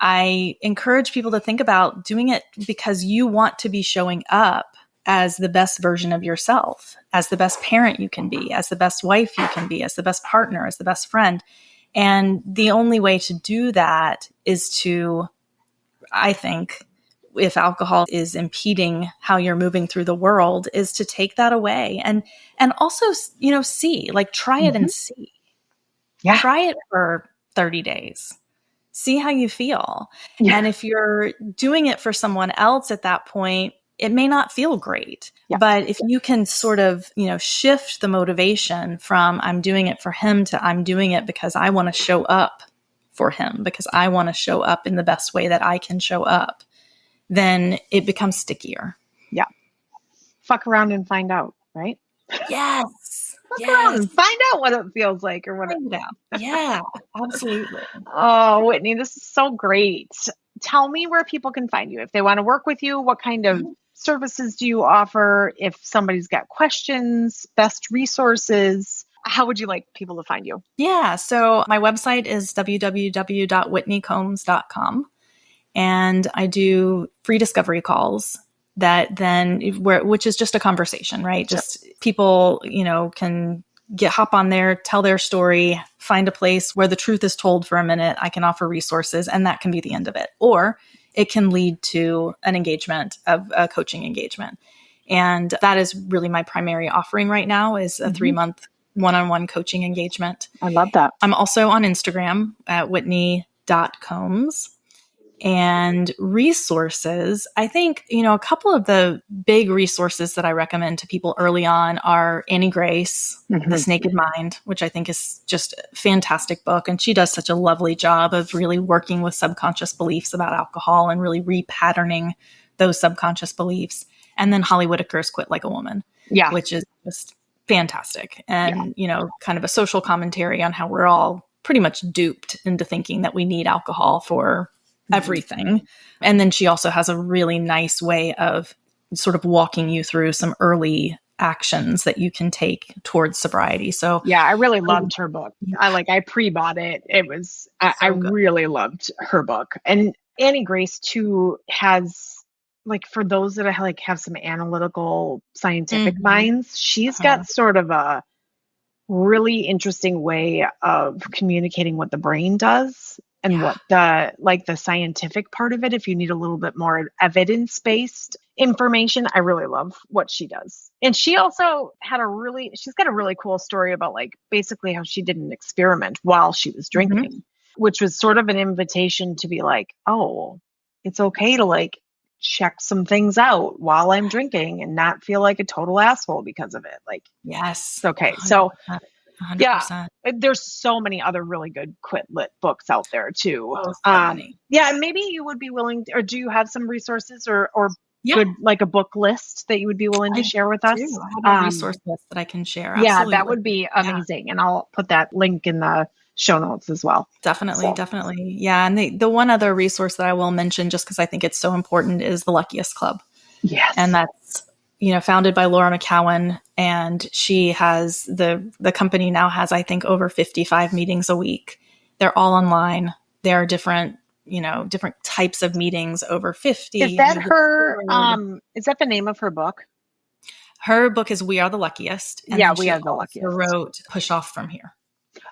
I encourage people to think about doing it because you want to be showing up as the best version of yourself, as the best parent you can be, as the best wife you can be, as the best partner, as the best friend. And the only way to do that is to, I think, if alcohol is impeding how you're moving through the world, is to take that away and also, see, like try it and see. Yeah. Try it for 30 days. See how you feel. Yeah. And if you're doing it for someone else at that point, it may not feel great. Yeah. But if you can sort of, shift the motivation from I'm doing it for him to I'm doing it because I want to show up for him, because I want to show up in the best way that I can show up, then it becomes stickier. Yeah. Fuck around and find out, right? Yes. Fuck around and find out what it feels like or what Find it out. Yeah, absolutely. Oh, Whitney, this is so great. Tell me where people can find you. If they want to work with you, what kind of services do you offer? If somebody's got questions, best resources, how would you like people to find you? Yeah. So my website is www.whitneycombs.com. And I do free discovery calls that then, which is just a conversation, right? Sure. Just people, can hop on there, tell their story, find a place where the truth is told for a minute. I can offer resources, and that can be the end of it. Or it can lead to an engagement, of a coaching engagement. And that is really my primary offering right now, is a 3-month one-on-one coaching engagement. I love that. I'm also on Instagram at whitney.combs. And resources, I think, a couple of the big resources that I recommend to people early on are Annie Grace, This Naked Mind, which I think is just a fantastic book. And she does such a lovely job of really working with subconscious beliefs about alcohol and really repatterning those subconscious beliefs. And then Holly Whitaker's Quit Like a Woman, which is just fantastic. And, kind of a social commentary on how we're all pretty much duped into thinking that we need alcohol for everything. And then she also has a really nice way of sort of walking you through some early actions that you can take towards sobriety. So yeah, I really loved her book. I pre-bought it. It was, I really loved her book. And Annie Grace too has, for those that have some analytical scientific minds, she's got sort of a really interesting way of communicating what the brain does. And what the scientific part of it, if you need a little bit more evidence-based information, I really love what she does. And she also she's got a really cool story about basically how she did an experiment while she was drinking, which was sort of an invitation to be oh, it's okay to check some things out while I'm drinking and not feel like a total asshole because of it. Yes. It's okay. 100%. So 100%. yeah, there's so many other really good quit lit books out there too. Oh, so many. Yeah, and maybe you would be willing to, or do you have some resources or good a book list that you would be willing to share with us? I have a resource list that I can share. Absolutely. Yeah, that would be amazing. And I'll put that link in the show notes as well. Definitely. Yeah. And the one other resource that I will mention, just because I think it's so important, is the Luckiest Club. Yes. And that's, founded by Laura McCowan, and she has the company now has, I think, over 55 meetings a week. They're all online. There are different types of meetings, over 50. Is that her? Is that the name of her book? Her book is We Are the Luckiest. And We Are the Luckiest. Wrote Push Off From Here.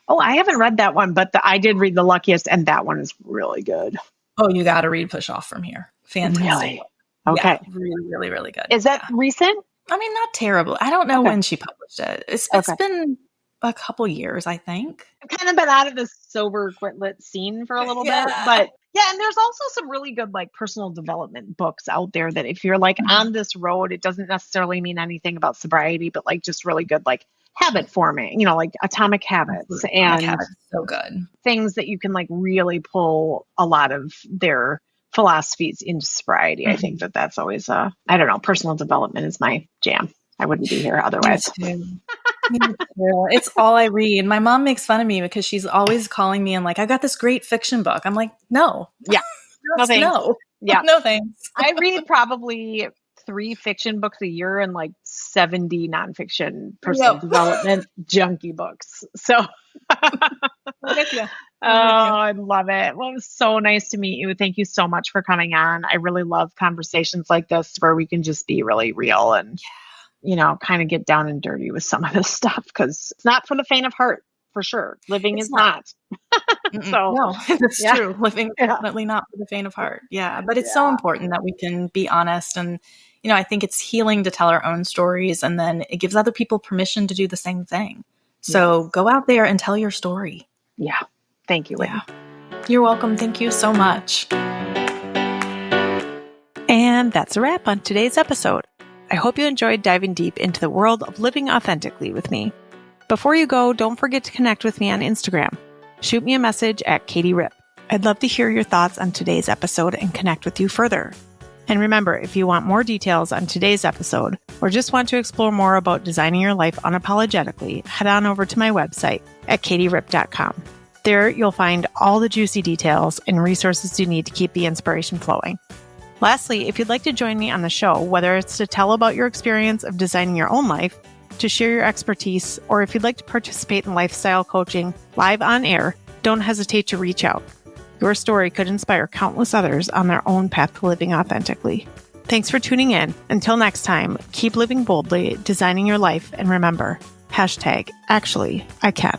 Oh, I haven't read that one, but I did read The Luckiest, and that one is really good. Oh, you got to read Push Off From Here. Fantastic. Really? Okay. Yeah, really, really, really good. Is that recent? I mean, not terrible. I don't know when she published it. It's been a couple years, I think. I've kind of been out of the sober quit lit scene for a little bit, but and there's also some really good personal development books out there that if you're on this road, it doesn't necessarily mean anything about sobriety, but just really good habit forming, Atomic Habits and so good things that you can really pull a lot of their philosophies into sobriety. I think that's always I don't know, personal development is my jam. I wouldn't be here otherwise. Me too. It's all I read. My mom makes fun of me because she's always calling me and I got this great fiction book. I'm like, no. Yeah. No thanks. No. Yeah. No thanks. I read probably 3 fiction books a year and 70 nonfiction personal development junkie books. So I love it. Well, it was so nice to meet you. Thank you so much for coming on. I really love conversations like this where we can just be really real and, kind of get down and dirty with some of this stuff, because it's not for the faint of heart, for sure. Living is not. So no, that's true. Living is definitely not for the faint of heart. Yeah. But it's so important that we can be honest. And, I think it's healing to tell our own stories, and then it gives other people permission to do the same thing. So go out there and tell your story. Yeah. Thank you, Whitney. You're welcome. Thank you so much. And that's a wrap on today's episode. I hope you enjoyed diving deep into the world of living authentically with me. Before you go, don't forget to connect with me on Instagram. Shoot me a message at Katie Rip. I'd love to hear your thoughts on today's episode and connect with you further. And remember, if you want more details on today's episode, or just want to explore more about designing your life unapologetically, head on over to my website at katierip.com. There, you'll find all the juicy details and resources you need to keep the inspiration flowing. Lastly, if you'd like to join me on the show, whether it's to tell about your experience of designing your own life, to share your expertise, or if you'd like to participate in lifestyle coaching live on air, don't hesitate to reach out. Your story could inspire countless others on their own path to living authentically. Thanks for tuning in. Until next time, keep living boldly, designing your life, and remember, #actually, I can.